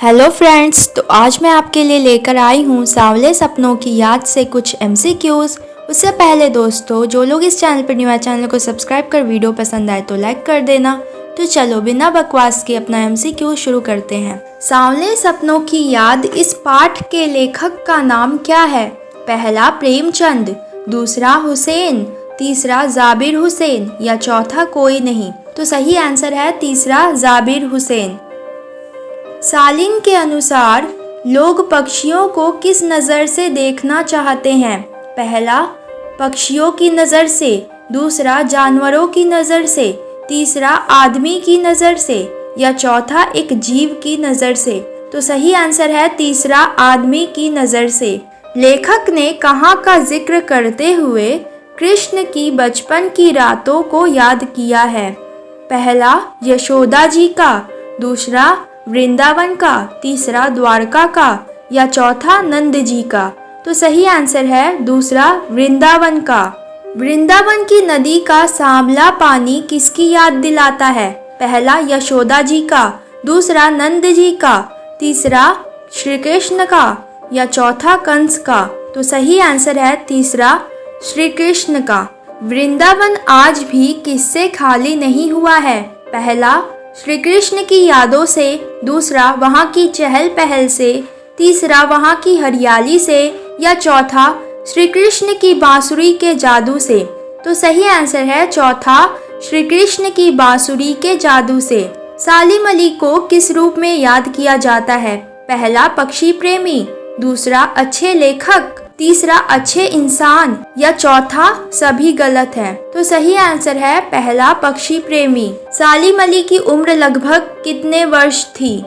Hello friends, तो आज मैं आपके लिए लेकर आई हूँ सांवले सपनों की याद से कुछ MCQs। उससे पहले दोस्तों, जो लोग इस चैनल पर न्यू है, चैनल को सब्सक्राइब कर वीडियो पसंद आए तो लाइक कर देना। तो चलो बिना बकवास के अपना MCQ शुरू करते हैं। सांवले सपनों की याद इस पाठ के लेखक का नाम क्या है? पहला प्रेमचंद, दूसरा हुसैन, तीसरा जाबिर हुसैन या चौथा कोई नहीं। तो सही आंसर है तीसरा जाबिर हुसैन। सालिन के अनुसार लोग पक्षियों को किस नज़र से देखना चाहते हैं? पहला पक्षियों की नज़र से, दूसरा जानवरों की नज़र से, तीसरा आदमी की नज़र से या चौथा एक जीव की नज़र से। तो सही आंसर है तीसरा आदमी की नज़र से। लेखक ने कहाँ का जिक्र करते हुए कृष्ण की बचपन की रातों को याद किया है? पहला यशोदा जी का, दूसरा वृंदावन का, तीसरा द्वारका का या चौथा नंद जी का। तो सही आंसर है दूसरा वृंदावन का। वृंदावन की नदी का सांवला पानी किसकी याद दिलाता है? पहला यशोदा जी का, दूसरा नंद जी का, तीसरा श्री कृष्ण का या चौथा कंस का। तो सही आंसर है तीसरा श्री कृष्ण का। वृंदावन आज भी किससे खाली नहीं हुआ है? पहला श्री कृष्ण की यादों से, दूसरा वहाँ की चहल पहल से, तीसरा वहाँ की हरियाली से या चौथा श्री कृष्ण की बांसुरी के जादू से। तो सही आंसर है चौथा श्री कृष्ण की बांसुरी के जादू से। सालिम अली को किस रूप में याद किया जाता है? पहला पक्षी प्रेमी, दूसरा अच्छे लेखक, तीसरा अच्छे इंसान या चौथा सभी गलत है। तो सही आंसर है पहला पक्षी प्रेमी। सालिम अली की उम्र लगभग कितने वर्ष थी?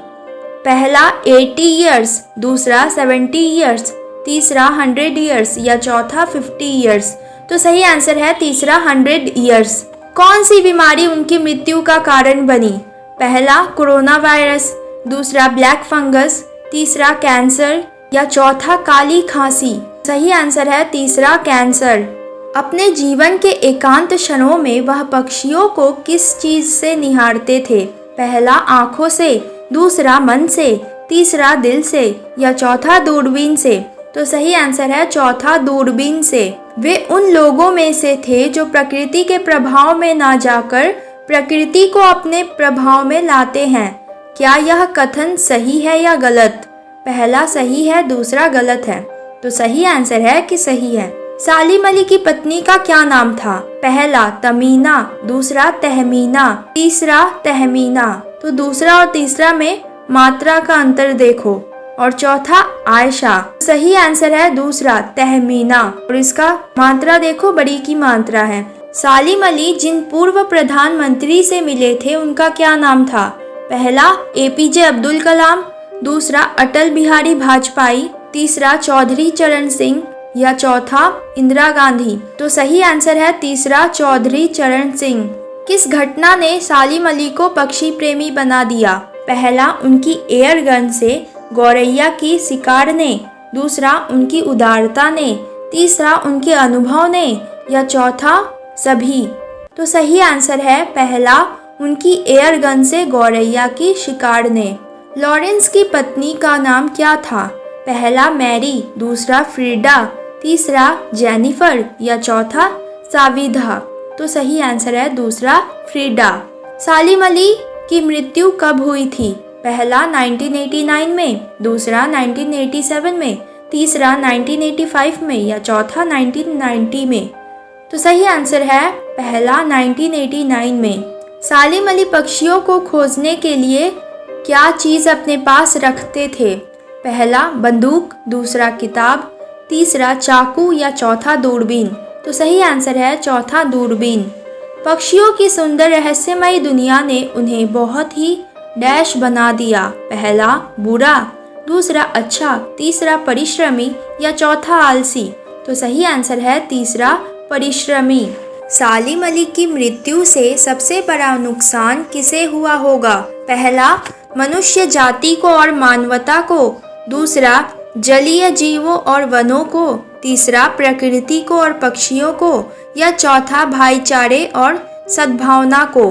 पहला 80 इयर्स, दूसरा 70 इयर्स, तीसरा 100 इयर्स या चौथा 50 इयर्स। तो सही आंसर है तीसरा 100 इयर्स। कौन सी बीमारी उनकी मृत्यु का कारण बनी? पहला कोरोना वायरस, दूसरा ब्लैक फंगस, तीसरा कैंसर या चौथा काली खांसी। सही आंसर है तीसरा कैंसर। अपने जीवन के एकांत क्षणों में वह पक्षियों को किस चीज से निहारते थे? पहला आंखों से, दूसरा मन से, तीसरा दिल से या चौथा दूरबीन से। तो सही आंसर है चौथा दूरबीन से। वे उन लोगों में से थे जो प्रकृति के प्रभाव में ना जाकर प्रकृति को अपने प्रभाव में लाते हैं। क्या यह कथन सही है या गलत? पहला सही है, दूसरा गलत है। तो सही आंसर है कि सही है। सालिम अली की पत्नी का क्या नाम था? पहला तमीना, दूसरा तहमीना, तीसरा तहमीना। तो दूसरा और तीसरा में मात्रा का अंतर देखो। और चौथा आयशा। सही आंसर है दूसरा तहमीना, और इसका मात्रा देखो, बड़ी की मात्रा है। सालिम अली जिन पूर्व प्रधानमंत्री से मिले थे उनका क्या नाम था? पहला APJ अब्दुल कलाम, दूसरा अटल बिहारी वाजपेयी, तीसरा चौधरी चरण सिंह या चौथा इंदिरा गांधी। तो सही आंसर है तीसरा चौधरी चरण सिंह। किस घटना ने सालिम अली को पक्षी प्रेमी बना दिया? पहला उनकी एयर गन से गौरैया की शिकार ने, दूसरा उनकी उदारता ने, तीसरा उनके अनुभव ने या चौथा सभी। तो सही आंसर है पहला उनकी एयर गन से गौरैया की शिकार ने। लॉरेंस की पत्नी का नाम क्या था? पहला मैरी, दूसरा फ्रीडा, तीसरा जेनिफर या चौथा साविधा। तो सही आंसर है दूसरा फ्रीडा। सालिम अली की मृत्यु कब हुई थी? पहला 1989 में, दूसरा 1987 में, तीसरा 1985 में या चौथा 1990 में। तो सही आंसर है पहला 1989 में। सालिम अली पक्षियों को खोजने के लिए क्या चीज़ अपने पास रखते थे? पहला बंदूक, दूसरा किताब, तीसरा चाकू या चौथा दूरबीन। तो सही आंसर है चौथा दूरबीन। पक्षियों की सुंदर रहस्यमयी दुनिया ने उन्हें बहुत ही डैश बना दिया। पहला बुरा, दूसरा अच्छा, तीसरा परिश्रमी या चौथा आलसी। तो सही आंसर है तीसरा परिश्रमी। सालिम अली की मृत्यु से सबसे बड़ा नुकसान किसे हुआ होगा? पहला मनुष्य जाति को और मानवता को, दूसरा जलीय जीवों और वनों को, तीसरा प्रकृति को और पक्षियों को या चौथा भाईचारे और सद्भावना को।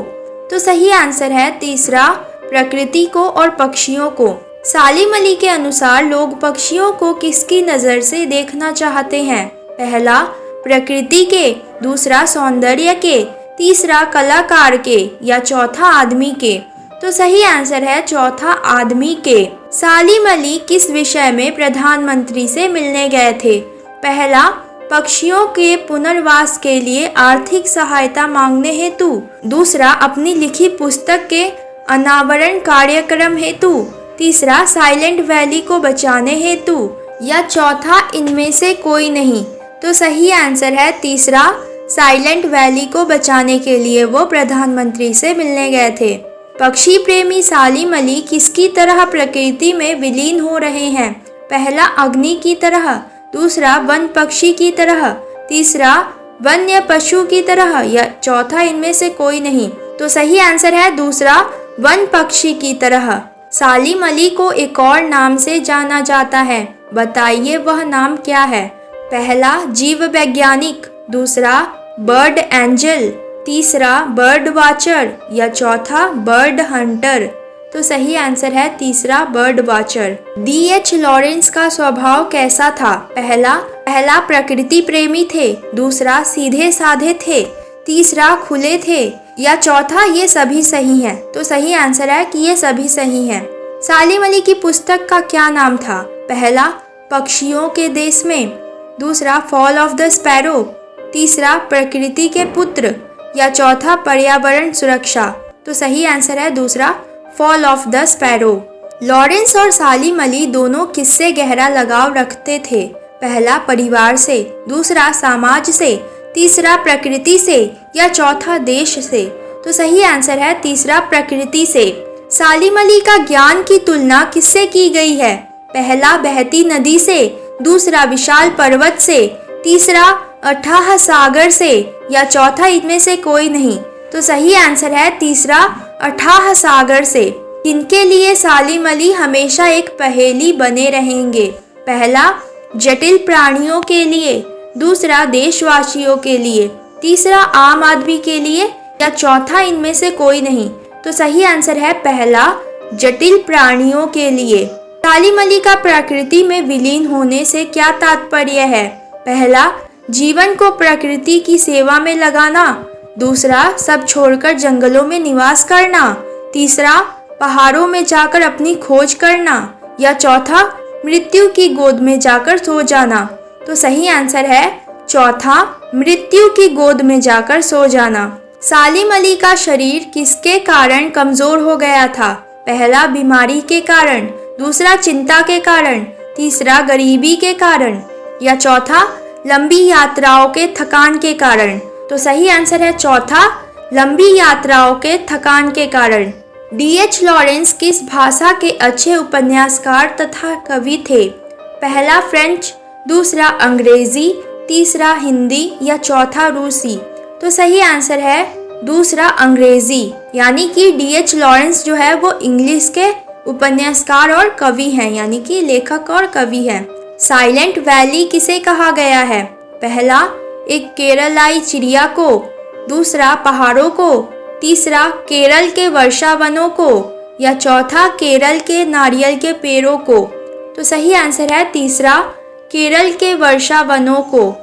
तो सही आंसर है तीसरा प्रकृति को और पक्षियों को। सालिम अली के अनुसार लोग पक्षियों को किसकी नज़र से देखना चाहते हैं? पहला प्रकृति के, दूसरा सौंदर्य के, तीसरा कलाकार के या चौथा आदमी के। तो सही आंसर है चौथा आदमी के। सालिम अली किस विषय में प्रधानमंत्री से मिलने गए थे? पहला पक्षियों के पुनर्वास के लिए आर्थिक सहायता मांगने हेतु, दूसरा अपनी लिखी पुस्तक के अनावरण कार्यक्रम हेतु, तीसरा साइलेंट वैली को बचाने हेतु या चौथा इनमें से कोई नहीं। तो सही आंसर है तीसरा, साइलेंट वैली को बचाने के लिए वो प्रधानमंत्री से मिलने गए थे। पक्षी प्रेमी सालिम अली किसकी तरह प्रकृति में विलीन हो रहे हैं? पहला अग्नि की तरह, दूसरा वन पक्षी की तरह, तीसरा वन्य पशु की तरह या चौथा इनमें से कोई नहीं। तो सही आंसर है दूसरा, वन पक्षी की तरह। सालिम अली को एक और नाम से जाना जाता है, बताइए वह नाम क्या है? पहला जीव वैज्ञानिक, दूसरा बर्ड एंजल, तीसरा बर्ड वॉचर या चौथा बर्ड हंटर। तो सही आंसर है तीसरा, बर्ड वॉचर। D.H. लॉरेंस का स्वभाव कैसा था? पहला प्रकृति प्रेमी थे, दूसरा सीधे साधे थे, तीसरा खुले थे या चौथा ये सभी सही हैं। तो सही आंसर है कि ये सभी सही हैं। सालिम अली की पुस्तक का क्या नाम था? पहला पक्षियों के देश में, दूसरा फॉल ऑफ द स्पैरो, तीसरा प्रकृति के पुत्र या चौथा पर्यावरण सुरक्षा। तो सही आंसर है दूसरा, fall of the sparrow. Lawrence और सालिम अली दोनों किससे गहरा लगाव रखते थे? पहला परिवार से, दूसरा समाज से, तीसरा प्रकृति से या चौथा देश से। तो सही आंसर है तीसरा, प्रकृति से। सालिम अली का ज्ञान की तुलना किससे की गई है? पहला बहती नदी से, दूसरा विशाल पर्वत से, तीसरा अथाह सागर से या चौथा इनमें से कोई नहीं। तो सही आंसर है तीसरा, अथाह सागर से। इनके लिए सालिम अली हमेशा एक पहेली बने रहेंगे? पहला जटिल प्राणियों के लिए, दूसरा देशवासियों के लिए, तीसरा आम आदमी के लिए या चौथा इनमें से कोई नहीं। तो सही आंसर है पहला, जटिल प्राणियों के लिए। सालिम अली का प्रकृति में विलीन होने से क्या तात्पर्य है? पहला जीवन को प्रकृति की सेवा में लगाना, दूसरा सब छोड़कर जंगलों में निवास करना, तीसरा पहाड़ों में जाकर अपनी खोज करना या चौथा मृत्यु की गोद में जाकर सो जाना। तो सही आंसर है चौथा, मृत्यु की गोद में जाकर सो जाना। सालिम अली का शरीर किसके कारण कमजोर हो गया था? पहला बीमारी के कारण, दूसरा चिंता के कारण, तीसरा गरीबी के कारण या चौथा लंबी यात्राओं के थकान के कारण। तो सही आंसर है चौथा, लंबी यात्राओं के थकान के कारण। D.H. लॉरेंस किस भाषा के अच्छे उपन्यासकार तथा कवि थे? पहला फ्रेंच, दूसरा अंग्रेजी, तीसरा हिंदी या चौथा रूसी। तो सही आंसर है दूसरा, अंग्रेजी। यानी कि D.H. लॉरेंस जो है वो इंग्लिश के उपन्यासकार और कवि हैं, यानी कि लेखक और कवि हैं। साइलेंट वैली किसे कहा गया है? पहला एक केरलाई चिड़िया को, दूसरा पहाड़ों को, तीसरा केरल के वर्षा वनों को या चौथा केरल के नारियल के पेड़ों को। तो सही आंसर है तीसरा, केरल के वर्षा वनों को।